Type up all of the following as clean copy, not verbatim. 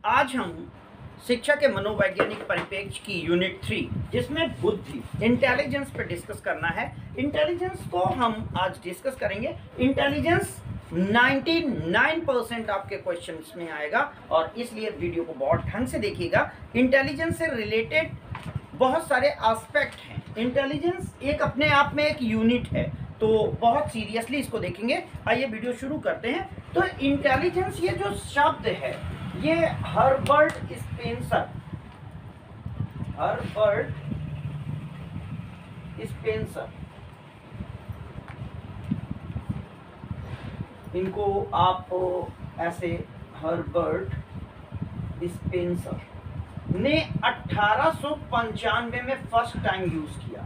आज हम शिक्षा के मनोवैज्ञानिक परिप्रेक्ष्य की यूनिट 3 जिसमें बुद्धि इंटेलिजेंस पे डिस्कस करना है। इंटेलिजेंस को हम आज डिस्कस करेंगे। इंटेलिजेंस 99% आपके क्वेश्चंस में आएगा और इसलिए वीडियो को बहुत ढंग से देखिएगा। इंटेलिजेंस से रिलेटेड बहुत सारे एस्पेक्ट हैं। इंटेलिजेंस एक अपने आप में एक यूनिट है, तो बहुत सीरियसली इसको देखेंगे। आइए वीडियो शुरू करते हैं। तो इंटेलिजेंस ये जो शब्द है ये हर्बर्ट स्पेंसर इनको आप ऐसे हर्बर्ट स्पेंसर ने 1895 में फर्स्ट टाइम यूज किया।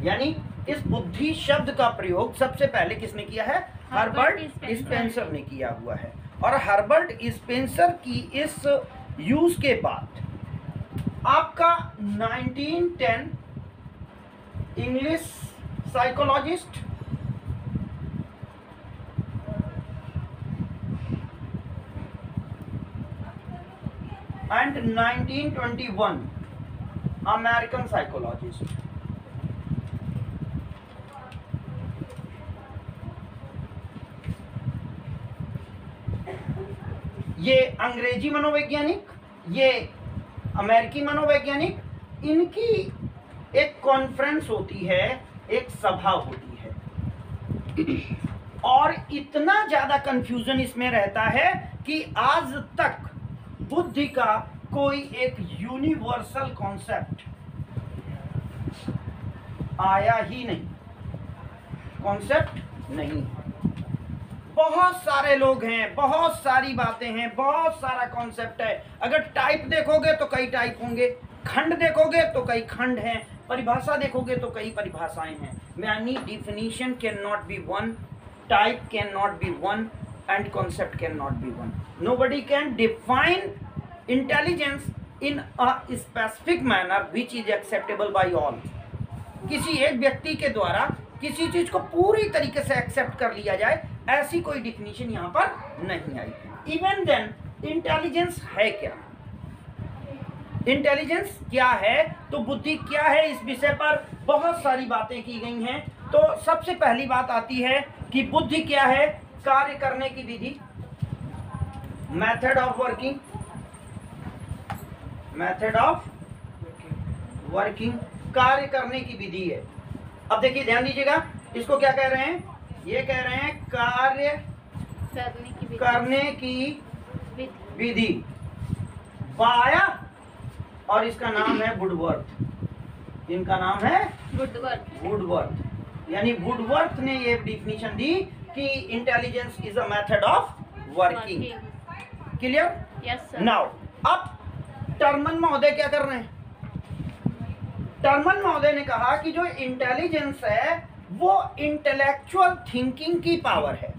यानी इस बुद्धि शब्द का प्रयोग सबसे पहले किसने किया है? हर्बर्ट स्पेंसर ने किया हुआ है। और हर्बर्ट स्पेंसर की इस यूज के बाद आपका 1910 English psychologist and 1921 American psychologist ये अंग्रेजी मनोवैज्ञानिक, ये अमेरिकी मनोवैज्ञानिक, इनकी एक कॉन्फ्रेंस होती है, एक सभा होती है और इतना ज्यादा कंफ्यूजन इसमें रहता है कि आज तक बुद्धि का कोई एक यूनिवर्सल कॉन्सेप्ट आया ही नहीं, कॉन्सेप्ट नहीं। बहुत सारे लोग हैं, बहुत सारी बातें हैं, बहुत सारा कॉन्सेप्ट है। अगर टाइप देखोगे तो कई टाइप होंगे, खंड देखोगे तो कई खंड हैं, परिभाषा देखोगे तो कई परिभाषाएं हैं। यानी definition can not be one, type can not be one and concept can not be one. Nobody can define intelligence in a specific manner which is acceptable bye all. किसी एक व्यक्ति के द्वारा किसी चीज को पूरी तरीके से एक्सेप्ट कर लिया जाए, ऐसी कोई डिफिनीशन यहां पर नहीं आई। इवन देन इंटेलिजेंस है क्या? इंटेलिजेंस क्या है, तो बुद्धि क्या है, इस विषय पर बहुत सारी बातें की गई हैं। तो सबसे पहली बात आती है कि बुद्धि क्या है? कार्य करने की विधि, मेथड ऑफ वर्किंग, कार्य करने की विधि है। अब देखिए, ध्यान दीजिएगा, इसको क्या कह रहे हैं? ये कह रहे हैं कार्य करने की विधि बाया, और इसका नाम है वुडवर्थ। इनका नाम है वुडवर्थ। यानी वुडवर्थ ने ये डिफिनीशन दी कि intelligence is a method of working. Clear? Yes sir. Now अब टर्मन महोदय क्या कर रहे हैं? टर्मन महोदय ने कहा कि जो इंटेलिजेंस है वो इंटेलेक्चुअल थिंकिंग की पावर है,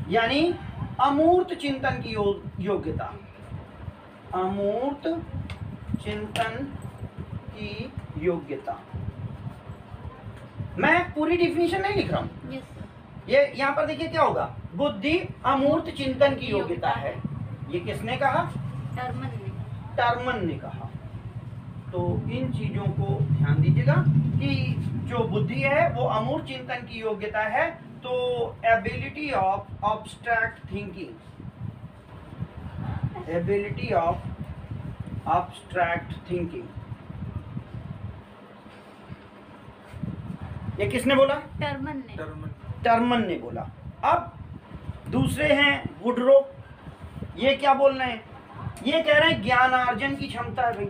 यानी अमूर्त चिंतन की योग्यता, अमूर्त चिंतन की योग्यता। मैं पूरी डिफिनीशन नहीं लिख रहा हूं। Yes sir. ये यहां पर देखिए क्या होगा, बुद्धि अमूर्त चिंतन की योग्यता है। ये किसने कहा? टर्मन ने कहा। तो इन चीजों को ध्यान दीजिएगा कि जो बुद्धि है वो अमूर्त चिंतन की योग्यता है। तो ability of abstract thinking, ability of abstract thinking, ये किसने बोला? टर्मन ने बोला। अब दूसरे हैं वुडरो। ये क्या बोल रहे हैं? ये कह रहे हैं ज्ञानार्जन की क्षमता है भाई।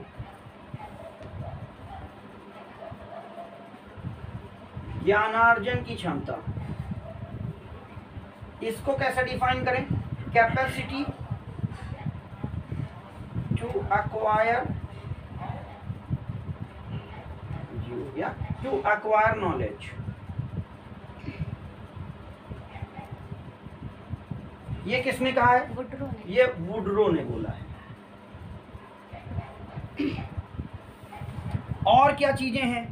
ज्ञानार्जन की क्षमता, इसको कैसे डिफाइन करें? Capacity to acquire knowledge. ये किसने कहा है? ये वुडरो ने बोला है। और क्या चीजें हैं?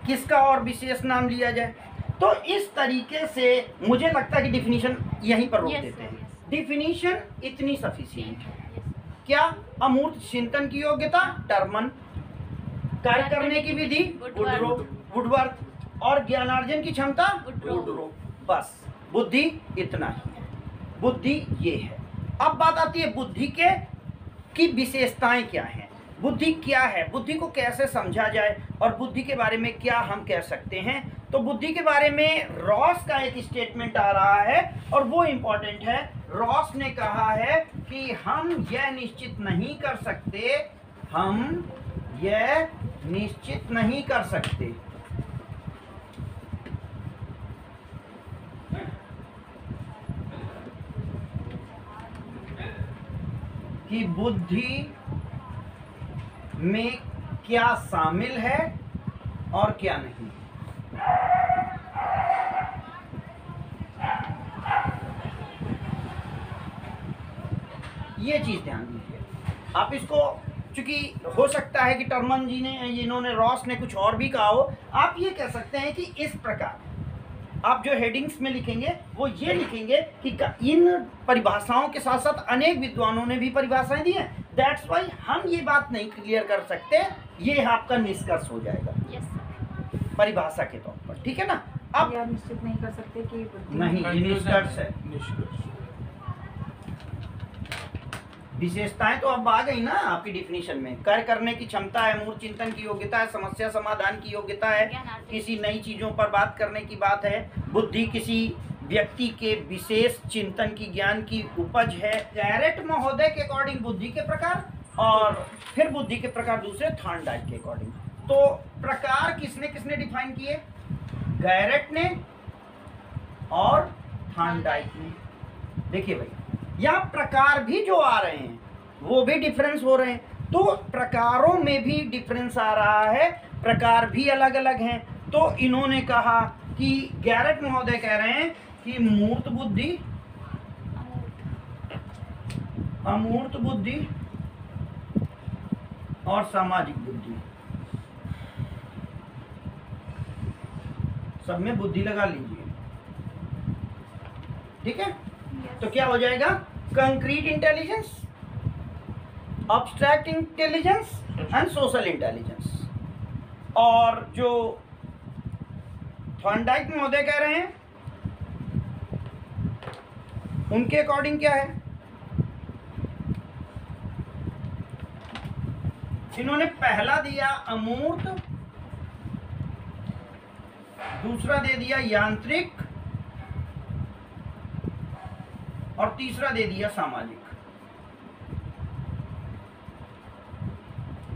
किसका और विशेष नाम लिया जाए? तो इस तरीके से मुझे लगता है कि डिफिनीशन यहीं पर रोक देते हैं। डिफिनीशन इतनी सफिशिएंट है। क्या? अमूर्त चिंतन की योग्यता टर्मन, कार्य करने की विधि वुडवर्थ, और ज्ञानार्जन की क्षमता वुडरो। बस बुद्धि इतना ही है, बुद्धि ये है। अब बात आती है बुद्धि के की विशेषताएं क्या हैं, बुद्धि क्या है, बुद्धि को कैसे समझा जाए और बुद्धि के बारे में क्या हम कह सकते हैं। तो बुद्धि के बारे में रॉस का एक स्टेटमेंट आ रहा है और वो इंपॉर्टेंट है। रॉस ने कहा है कि हम यह निश्चित नहीं कर सकते, हम यह निश्चित नहीं कर सकते कि बुद्धि में क्या शामिल है और क्या नहीं। ये चीज ध्यान दीजिए आप इसको, चूंकि हो सकता है कि टर्मन जी ने, इन्होंने, रॉस ने कुछ और भी कहा हो। आप ये कह सकते हैं कि इस प्रकार आप जो हेडिंग्स में लिखेंगे वो ये लिखेंगे कि इन परिभाषाओं के साथ साथ अनेक विद्वानों ने भी परिभाषाएं दी हैं। दैट्स वाई हम ये बात नहीं क्लियर कर सकते, ये आपका निष्कर्ष हो जाएगा। yes, परिभाषा के तौर पर, ठीक है ना। अब आप निश्चित नहीं कर सकते कि नहीं, ये निष्कर्ष है। विशेषताएं तो अब आ गई ना आपकी डिफिनीशन में। कार्य करने की क्षमता है, मूल चिंतन की योग्यता है, समस्या समाधान की योग्यता है, किसी नई चीजों पर बात करने की बात है, बुद्धि किसी व्यक्ति के विशेष चिंतन की, ज्ञान की उपज है। गैरेट महोदय के अकॉर्डिंग बुद्धि के प्रकार, और फिर बुद्धि के प्रकार दूसरे थॉर्नडाइक के अकॉर्डिंग। तो प्रकार किसने किसने डिफाइन किए? गैरेट ने और थॉर्नडाइक ने। देखिए भाई, यहाँ प्रकार भी जो आ रहे हैं वो भी डिफरेंस हो रहे हैं, तो प्रकारों में भी डिफरेंस आ रहा है, प्रकार भी अलग अलग हैं। तो इन्होंने कहा कि गैरेट महोदय कह रहे हैं कि मूर्त बुद्धि, अमूर्त बुद्धि और सामाजिक बुद्धि, सब में बुद्धि लगा लीजिए, ठीक है। तो क्या हो जाएगा? Concrete intelligence, abstract intelligence and social intelligence. और जो थॉर्नडाइक महोदय कह रहे हैं उनके अकॉर्डिंग क्या है? इन्होंने पहला दिया अमूर्त, दूसरा दे दिया यांत्रिक और तीसरा दे दिया सामाजिक।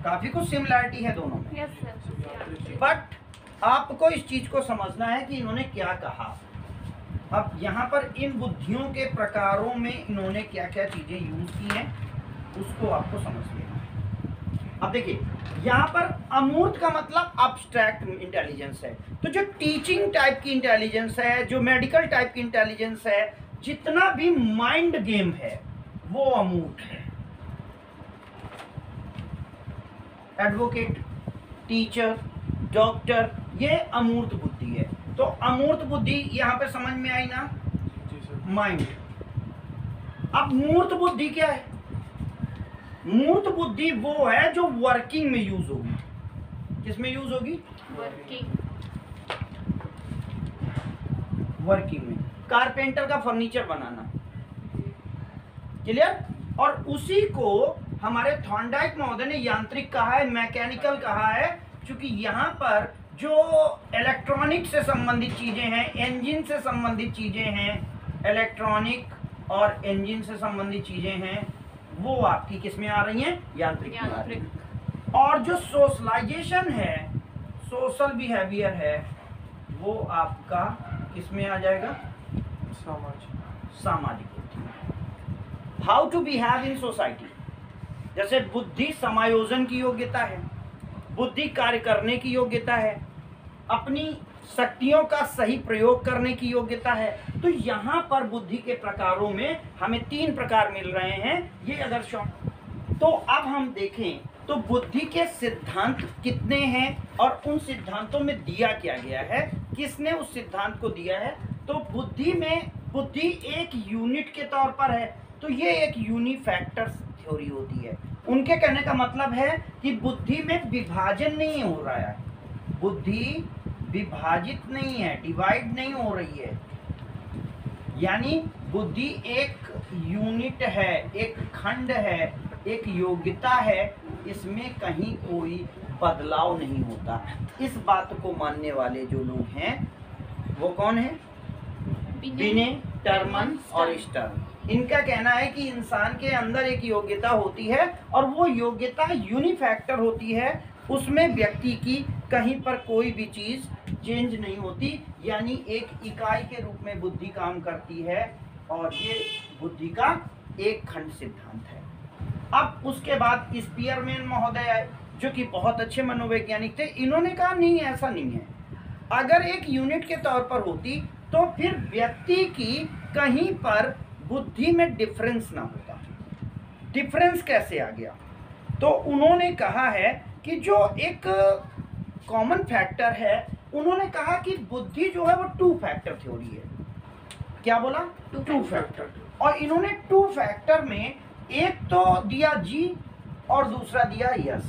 काफी कुछ सिमिलैरिटी है दोनों में। बट आपको इस चीज को समझना है कि इन्होंने क्या कहा। अब यहाँ पर इन बुद्धियों के प्रकारों में इन्होंने क्या क्या चीजें यूज की हैं उसको आपको समझ लेना है। अब देखिए, यहाँ पर अमूर्त का मतलब अब्स्ट्रैक्ट इंटेलिजेंस है। तो जो टीचिंग टाइप की इंटेलिजेंस है, जो मेडिकल टाइप की इंटेलिजेंस है, जितना भी माइंड गेम है वो अमूर्त है। एडवोकेट, टीचर, डॉक्टर, ये अमूर्त बुद्धि है। तो अमूर्त बुद्धि यहाँ पे समझ में आई ना, माइंड। अब मूर्त बुद्धि क्या है? मूर्त बुद्धि वो है जो वर्किंग में यूज होगी। किस में यूज होगी? वर्किंग में। कारपेंटर का फर्नीचर बनाना, क्लियर। और उसी को हमारे थॉर्नडाइक महोदय ने यांत्रिक कहा है, मैकेनिकल कहा है, क्योंकि यहाँ पर जो इलेक्ट्रॉनिक से संबंधित चीजें हैं, इंजन से संबंधित चीजें हैं, इलेक्ट्रॉनिक और इंजन से संबंधित चीजें हैं, वो आपकी किस में आ रही हैं? यांत्रिक में आ रही हैं। और जो सोशलाइजेशन है, सोशल बिहेवियर है, वो आपका किस में आ जाएगा? सामाजिक बुद्धि। How to behave in society. जैसे बुद्धि समायोजन की योग्यता है, बुद्धि कार्य करने की योग्यता है, अपनी शक्तियों का सही प्रयोग करने की योग्यता है। तो यहाँ पर बुद्धि के प्रकारों में हमें 3 प्रकार मिल रहे हैं। ये अगर तो अब हम देखें तो बुद्धि के सिद्धांत कितने हैं और उन सिद्धांतों में दिया क्या गया है, किसने उस सिद्धांत को दिया है। तो बुद्धि में बुद्धि एक यूनिट के तौर पर है, तो ये एक यूनिफैक्टर थ्योरी होती है। उनके कहने का मतलब है कि बुद्धि में विभाजन नहीं हो रहा है, बुद्धि विभाजित नहीं है, डिवाइड नहीं हो रही है, यानी बुद्धि एक यूनिट है, एक खंड है, एक योग्यता है, इसमें कहीं कोई बदलाव नहीं होता। इस बात को मानने वाले जो लोग हैं वो कौन है? बिने, टर्मन और स्टर्न। इनका कहना है कि इंसान के अंदर एक योग्यता होती है और वो योग्यता यूनिफैक्टर होती है, उसमें व्यक्ति की कहीं पर कोई भी चीज चेंज नहीं होती, यानी एक इकाई के रूप में बुद्धि काम करती है और ये बुद्धि का एक खंड सिद्धांत है। अब उसके बाद स्पीयरमैन महोदय आए जो कि बहुत अच्छे मनोवैज्ञानिक थे। इन्होंने कहा नहीं, ऐसा नहीं है, अगर एक यूनिट के तौर पर होती तो फिर व्यक्ति की कहीं पर बुद्धि में डिफरेंस ना होता। डिफरेंस कैसे आ गया? तो उन्होंने कहा है कि जो एक कॉमन फैक्टर है, उन्होंने कहा कि बुद्धि जो है वो टू फैक्टर थ्योरी है। क्या बोला? Two factor. और इन्होंने टू फैक्टर में एक तो दिया जी और दूसरा दिया यस।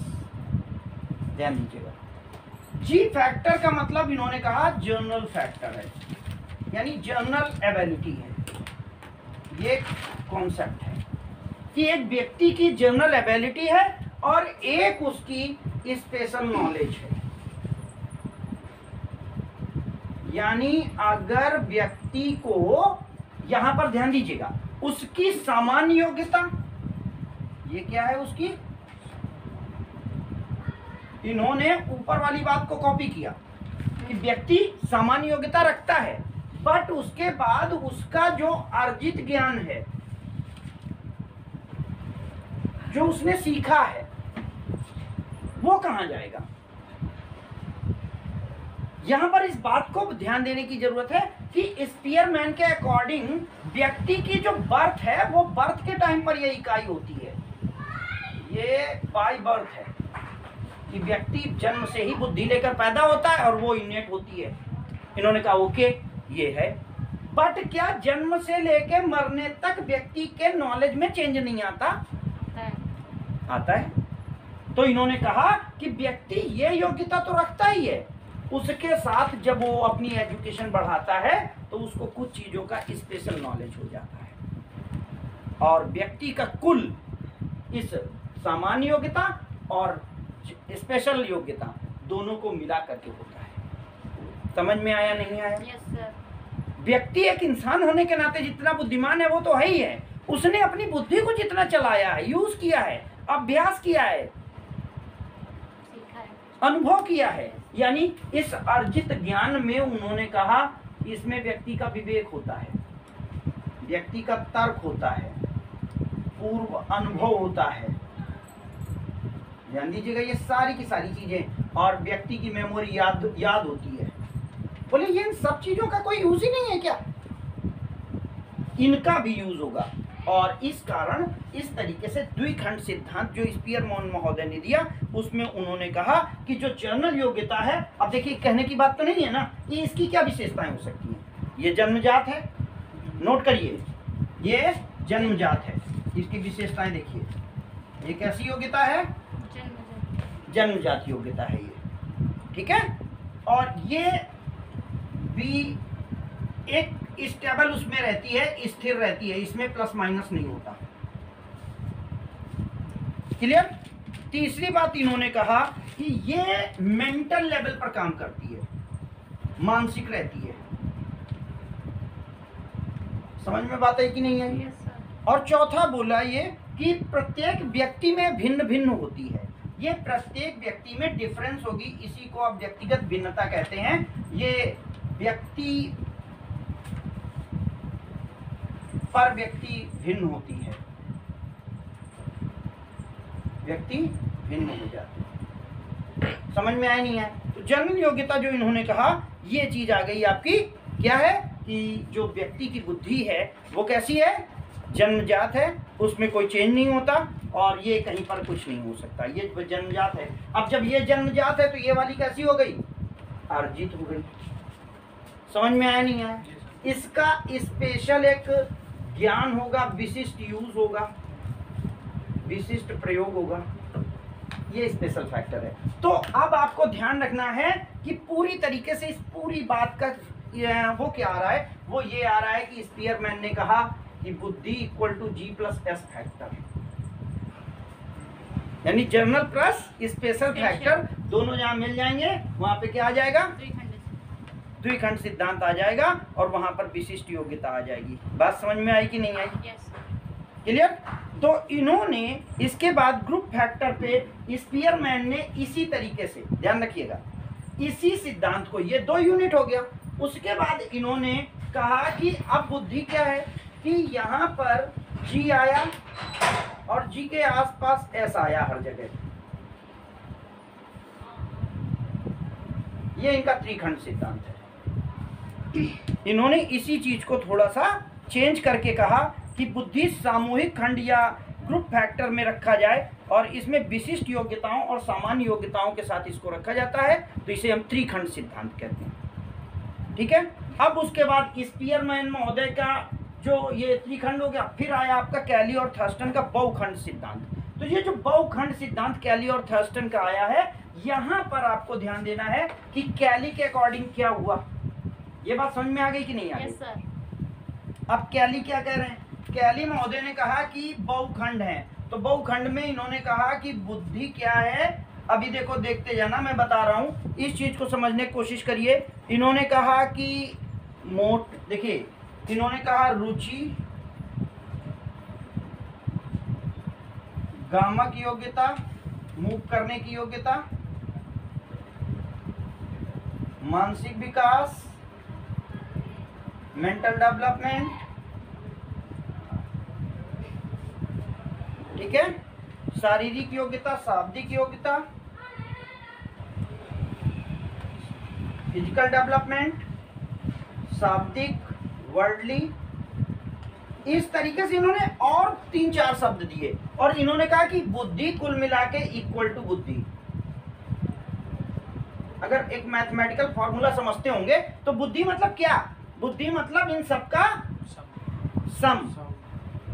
ध्यान दीजिएगा, जी फैक्टर का मतलब इन्होंने कहा जर्नल फैक्टर है, यानी जर्नल एबिलिटी है। ये कॉन्सेप्ट है कि एक व्यक्ति की जर्नल एबिलिटी है और एक उसकी स्पेशल नॉलेज है। यानी अगर व्यक्ति को, यहां पर ध्यान दीजिएगा, उसकी सामान्य योग्यता, ये क्या है उसकी, इन्होंने ऊपर वाली बात को कॉपी किया कि व्यक्ति सामान्य योग्यता रखता है, बट उसके बाद उसका जो अर्जित ज्ञान है, जो उसने सीखा है, वो कहां जाएगा? यहां पर इस बात को ध्यान देने की जरूरत है कि स्पीयरमैन के अकॉर्डिंग व्यक्ति की जो बर्थ है वो बर्थ के टाइम पर ये इकाई होती है, ये बाय बर्थ है कि व्यक्ति जन्म से ही बुद्धि लेकर पैदा होता है और वो इनेट होती है। इन्होंने कहा ओके ये है, बट क्या जन्म से लेकर मरने तक व्यक्ति के नॉलेज में चेंज नहीं आता? आता है। तो इन्होंने कहा कि व्यक्ति ये योग्यता तो रखता ही है, उसके साथ जब वो अपनी एजुकेशन बढ़ाता है तो उसको कुछ चीजों का स्पेशल नॉलेज हो जाता है और व्यक्ति का कुल इस सामान्य योग्यता और स्पेशल योग्यता दोनों को मिला करके होता है। समझ में आया नहीं आया? Yes, sir. व्यक्ति एक इंसान होने के नाते जितना बुद्धिमान है वो तो है ही है, उसने अपनी बुद्धि को जितना चलाया है, यूज किया है, अभ्यास किया है, अनुभव किया है, यानी इस अर्जित ज्ञान में उन्होंने कहा इसमें व्यक्ति का विवेक होता है, व्यक्ति का तर्क होता है, पूर्व अनुभव होता है। ध्यान दीजिएगा, ये सारी की सारी चीजें, और व्यक्ति की मेमोरी याद होती है। बोले ये इन सब चीजों का कोई यूज ही नहीं है क्या? इनका भी यूज होगा। और इस कारण इस तरीके से द्विखंड सिद्धांत जो स्पीयरमैन महोदय ने दिया, उसमें उन्होंने कहा कि जो जर्नल योग्यता है, अब देखिए कहने की बात तो नहीं है ना, ये इसकी क्या विशेषताएं हो सकती हैं? ये जन्मजात है, नोट करिए, ये जन्मजात है, इसकी विशेषताएं देखिए। ये कैसी योग्यता है? जन्मजात योग्यता है ये, ठीक है। और ये भी एक स्टेबल उसमें रहती है, स्थिर रहती है, इसमें प्लस माइनस नहीं होता। क्लियर? तीसरी बात इन्होंने कहा कि ये मेंटल लेवल पर काम करती है, मानसिक रहती है। समझ में बात है कि नहीं है? Yes, sir. और चौथा बोला ये कि प्रत्येक व्यक्ति में भिन्न भिन्न होती है, ये प्रत्येक व्यक्ति में डिफरेंस होगी, इसी को आप व्यक्तिगत भिन्नता कहते हैं। ये व्यक्ति पर व्यक्ति भिन्न होती है, व्यक्ति भिन्न हो जाते हैं। समझ में आया नहीं है? तो जर्नल योग्यता जो इन्होंने कहा, ये चीज आ गई आपकी, क्या है कि जो व्यक्ति की बुद्धि है वो कैसी है? जन्मजात है, उसमें कोई चेंज नहीं होता और ये कहीं पर कुछ नहीं हो सकता, ये जन्मजात है। अब जब ये जन्मजात है तो ये वाली कैसी हो गई? अर्जित हो गई। समझ में आया नहीं आया? इसका स्पेशल एक ज्ञान होगा, विशिष्ट यूज होगा, विशिष्ट प्रयोग होगा, ये स्पेशल फैक्टर है। तो अब आपको ध्यान रखना है कि पूरी तरीके से इस पूरी बात का वो क्या आ रहा है, वो ये आ रहा है कि स्पीयरमैन ने कहा कि बुद्धि equal to G plus S factor, यानी जर्नल प्लस स्पेशल फैक्टर दोनों जहां मिल जाएंगे वहां पे क्या आ जाएगा, द्विखंड सिद्धांत आ जाएगा और वहां पर विशिष्ट योग्यता आ जाएगी। बात समझ में आई कि नहीं आई? क्लियर? तो इन्होंने इसके बाद ग्रुप फैक्टर पे स्पीयरमैन ने इसी तरीके से, ध्यान रखिएगा, इसी सिद्धांत को, ये 2 यूनिट हो गया। उसके बाद इन्होंने कहा कि अब बुद्धि क्या है कि यहाँ पर जी आया और जी के आसपास एस आया हर जगह, ये इनका त्रिखंड सिद्धांत है। इन्होंने इसी चीज को थोड़ा सा चेंज करके कहा कि बुद्धि सामूहिक खंड या ग्रुप फैक्टर में रखा जाए और इसमें विशिष्ट योग्यताओं और सामान्य योग्यताओं के साथ इसको रखा जाता है, तो इसे हम त्रिखंड सिद्धांत कहते हैं। ठीक है? अब उसके बाद स्पीयरमैन महोदय का जो ये त्रिखंड हो गया, फिर आया आपका कैली और थर्स्टन का बहुखंड सिद्धांत। तो ये जो बहुखंड सिद्धांत कैली और थर्स्टन का आया है, यहाँ पर आपको ध्यान देना है कि कैली के अकॉर्डिंग क्या हुआ। ये बात समझ में आ गई कि नहीं आ गई? Yes, अब कैली क्या कह रहे हैं? कैली महोदय ने कहा कि बहुखंड है, तो बहुखंड में इन्होंने कहा कि बुद्धि क्या है। अभी देखो, देखते जाना, मैं बता रहा हूं, इस चीज को समझने की कोशिश करिए। इन्होंने कहा कि देखिए, इन्होंने कहा रुचि, गामक योग्यता, मूव करने की योग्यता, मानसिक विकास, मेंटल डेवलपमेंट, ठीक है, शारीरिक योग्यता, शाब्दिक योग्यता, फिजिकल डेवलपमेंट, शाब्दिक, वर्डली, इस तरीके से इन्होंने और 3-4 शब्द दिए और इन्होंने कहा कि बुद्धि कुल मिला के इक्वल टू बुद्धि। अगर एक मैथमेटिकल फॉर्मूला समझते होंगे तो बुद्धि मतलब क्या? बुद्धि मतलब इन सबका सम,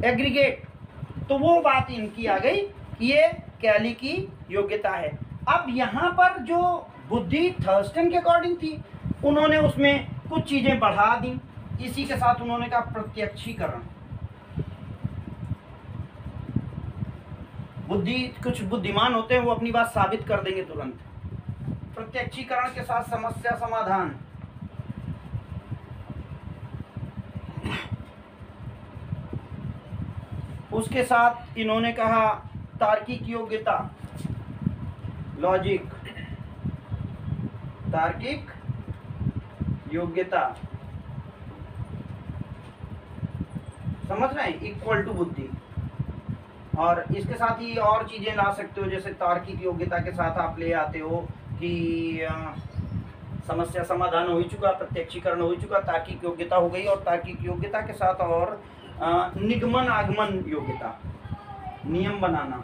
एग्रीगेट। तो वो बात इनकी आ गई, ये कैली की योग्यता है। अब यहाँ पर जो बुद्धि थर्स्टन के अकॉर्डिंग थी, उन्होंने उसमें कुछ चीजें बढ़ा दी। इसी के साथ उन्होंने कहा प्रत्यक्षीकरण। बुद्धि, कुछ बुद्धिमान होते हैं वो अपनी बात साबित कर देंगे तुरंत। प्रत्यक्षीकरण के साथ समस्या समाधान, उसके साथ इन्होंने कहा तार्किक योग्यता, लॉजिक, तार्किक योग्यता, समझ रहे हैं, इक्वल टू बुद्धि। और इसके साथ ही और चीजें ला सकते हो, जैसे तार्किक योग्यता के साथ आप ले आते हो कि समस्या समाधान हो ही चुका, प्रत्यक्षीकरण हो ही चुका, तार्किक योग्यता हो गई, और तार्किक योग्यता के साथ और निगमन आगमन योग्यता, नियम बनाना।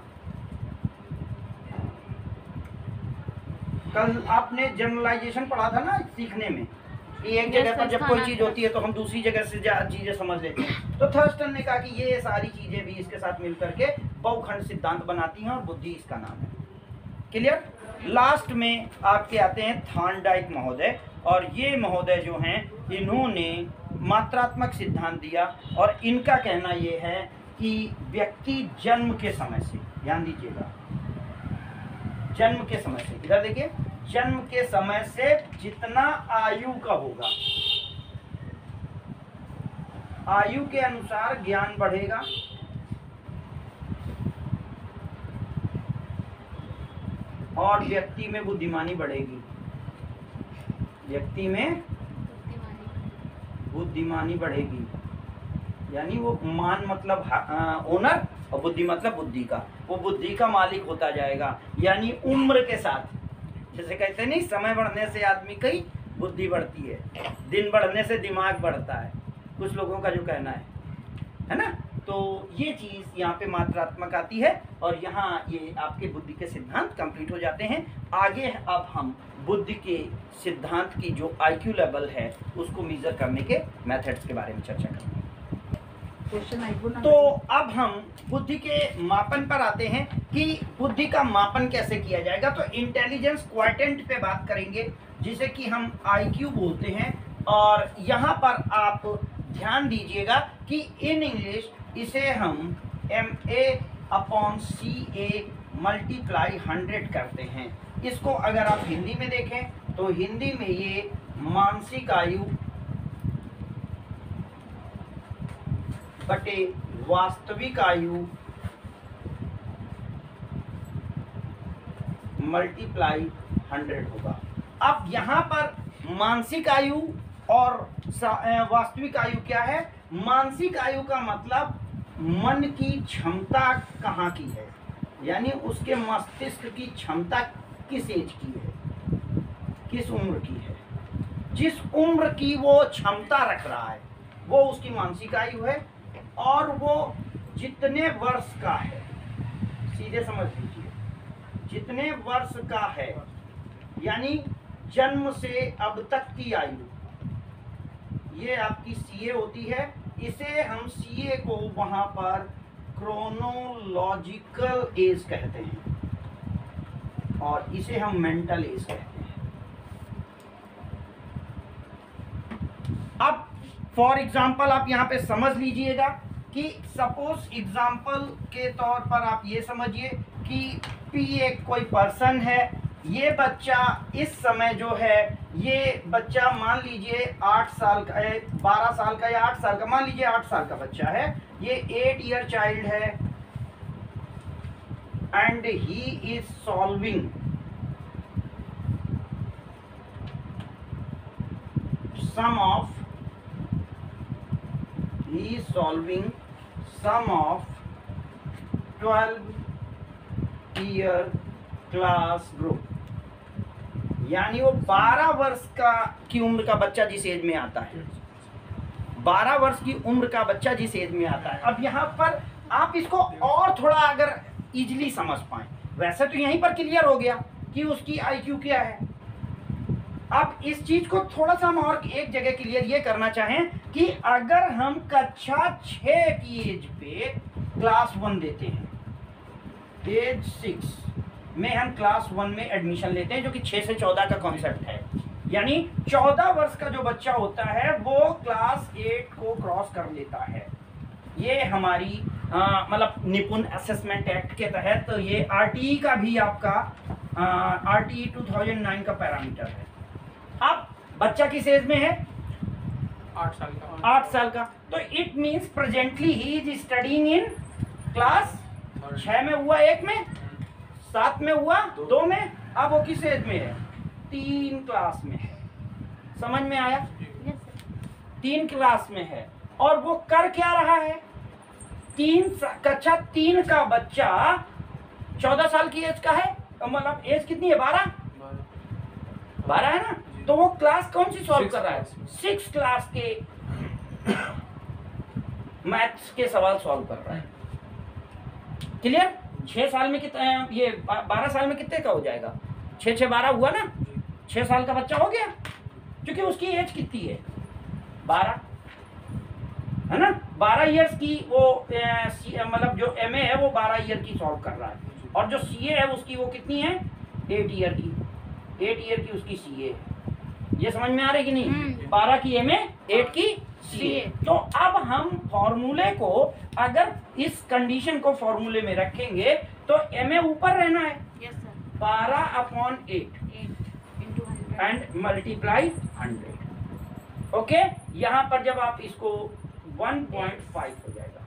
कल आपने जनरलाइजेशन पढ़ा था ना सीखने में, कि एक जगह पर जब कोई चीज होती है तो हम दूसरी जगह से चीजें समझ लेते हैं। तो थर्स्टन ने कहा कि ये सारी चीजें भी इसके साथ मिल करके बहुखंड सिद्धांत बनाती हैं और बुद्धि इसका नाम है। क्लियर? लास्ट में आपके आते हैं थॉर्नडाइक महोदय, और ये महोदय जो हैं इन्होंने मात्रात्मक सिद्धांत दिया, और इनका कहना ये है कि व्यक्ति जन्म के समय से, ध्यान दीजिएगा, जन्म के समय से, इधर देखिए, जन्म के समय से जितना आयु का होगा, आयु के अनुसार ज्ञान बढ़ेगा, और व्यक्ति में बुद्धिमानी बढ़ेगी। व्यक्ति में बुद्धिमानी बढ़ेगी, यानी वो मान मतलब ओनर और बुद्धि मतलब बुद्धि का, वो बुद्धि का मालिक होता जाएगा। यानी उम्र के साथ, जैसे कहते नहीं, समय बढ़ने से आदमी की बुद्धि बढ़ती है, दिन बढ़ने से दिमाग बढ़ता है, कुछ लोगों का जो कहना है ना। तो ये चीज़ यहाँ पे मात्रात्मक आती है, और यहाँ ये आपके बुद्धि के सिद्धांत कंप्लीट हो जाते हैं। आगे अब हम बुद्धि के सिद्धांत की जो IQ लेवल है उसको मेजर करने के मेथड्स के बारे में चर्चा करेंगे। तो अब हम बुद्धि के मापन पर आते हैं कि बुद्धि का मापन कैसे किया जाएगा। तो इंटेलिजेंस क्वांटेंट पे बात करेंगे जिसे कि हम IQ बोलते हैं। और यहाँ पर आप ध्यान दीजिएगा कि इन इंग्लिश इसे हम MA/CA मल्टीप्लाई 100 करते हैं। इसको अगर आप हिंदी में देखें तो हिंदी में ये मानसिक आयु बटे वास्तविक आयु मल्टीप्लाई 100 होगा। अब यहाँ पर मानसिक आयु और वास्तविक आयु क्या है? मानसिक आयु का मतलब मन की क्षमता कहाँ की है, यानी उसके मस्तिष्क की क्षमता किस एज की है, किस उम्र की है। जिस उम्र की वो क्षमता रख रहा है वो उसकी मानसिक आयु है। और वो जितने वर्ष का है, सीधे समझ लीजिए, जितने वर्ष का है यानी जन्म से अब तक की आयु, ये आपकी CA होती है। इसे हम CA को वहां पर क्रोनोलॉजिकल एज कहते हैं और इसे हम मेंटल एज कहते हैं। अब फॉर एग्जाम्पल आप यहाँ पे समझ लीजिएगा कि सपोज एग्जाम्पल के तौर पर आप ये समझिए कि P एक कोई पर्सन है। ये बच्चा इस समय जो है, ये बच्चा मान लीजिए 8 साल का है, 12 साल का या 8 साल का, मान लीजिए 8 साल का बच्चा है। ये 8 ईयर चाइल्ड है and he is solving some of sum of 12 year class group, यानी वो 12 वर्ष की उम्र का बच्चा जिस एज में आता है, 12 वर्ष की उम्र का बच्चा जिस एज में आता है। अब यहाँ पर आप इसको और थोड़ा अगर इजीली समझ पाए, वैसे तो यहीं पर क्लियर हो गया कि उसकी IQ क्या है। अब इस चीज को थोड़ा सा हम और एक जगह क्लियर ये करना चाहें कि अगर हम कक्षा 6 की एज पे क्लास 1 देते हैं, एज 6 में हम क्लास 1 में एडमिशन लेते हैं, जो कि 6 से 14 का कॉन्सेप्ट है, यानी 14 वर्ष का जो बच्चा होता है वो क्लास 8 को क्रॉस कर लेता है। ये हमारी मतलब निपुण असेसमेंट एक्ट के तहत तो ये RTE का भी आपका RTE 2009 का पैरामीटर है। अब बच्चा किस एज में है? 8 साल का। 8 साल का। तो it means presently he is studying in class 6 में हुआ, 1 में, 7 में हुआ, 2 में। अब वो किस एज में है? 3 क्लास में है। समझ में आया? 3 क्लास में है। और वो कर क्या रहा है? कक्षा 3 का बच्चा 14 साल की एज का है, मतलब एज कितनी है? 12 है ना। तो वो क्लास कौन सी सॉल्व कर रहा है? 6 क्लास के मैथ्स के सवाल सॉल्व कर रहा है। क्लियर? 6 साल में कितना, ये 12 साल में कितने का हो जाएगा? 6 6 12 हुआ ना, 6 साल का बच्चा हो गया, क्योंकि उसकी एज कितनी है? 12 है ना। 12 इयर्स की वो मतलब जो MA है वो 12 ईयर की सॉल्व कर रहा है, और जो CA है उसकी वो कितनी है? 8 ईयर की। 8 ईयर की उसकी CA है। ये समझ में आ रही कि नहीं? 12 की MA, 8 की CA। तो अब हम फॉर्मूले को, अगर इस कंडीशन को फॉर्मूले में रखेंगे तो MA ऊपर रहना है। Yes, sir. 12/8 into 100. And multiply 100। Okay, यहाँ पर जब आप इसको 1.5 हो जाएगा,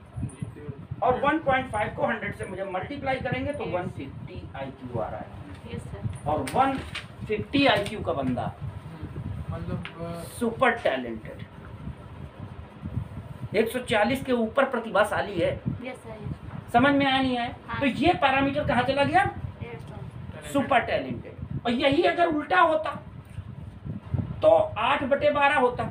और 1.5 को 100 से मुझे मल्टीप्लाई करेंगे तो 150 IQ आ रहा है। Yes, sir. और 150 IQ का बंदा मतलब सुपर टैलेंटेड, 140 के ऊपर प्रतिभाशाली है। Yes, sir. Yes. समझ में आया नहीं आया? हाँ। तो ये पैरामीटर कहाँ चला गया? Yes, sir. Super talented. और यही अगर उल्टा होता तो 8/12 होता।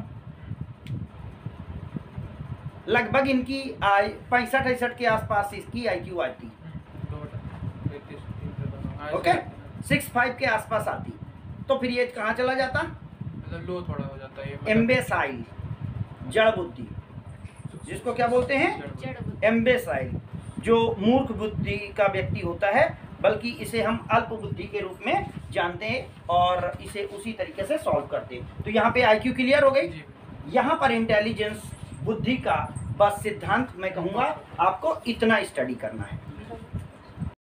लगभग इनकी 65-68 के आसपास इसकी IQ आती। ओके, 65 के आसपास आती। तो फिर ये कहाँ चला जाता? मतलब लो थोड़ा हो जाता है ये, एम्बेसाइल, जड़ बुद्धि, जिसको क्या बोलते हैं? जड़ बुद्धि। एम्बेसाइल, जो मूर्ख बुद्धि का व्यक्ति होता है, बल्कि इसे हम अल्प बुद्धि के रूप में जानते हैं और इसे उसी तरीके से सॉल्व करते हैं। तो यहाँ पे आईक्यू क्लियर हो गई। जी। यहाँ पर इंटेलिजेंस बुद्धि का बस सिद्धांत मैं कहूँगा आपको इतना स्टडी करना है।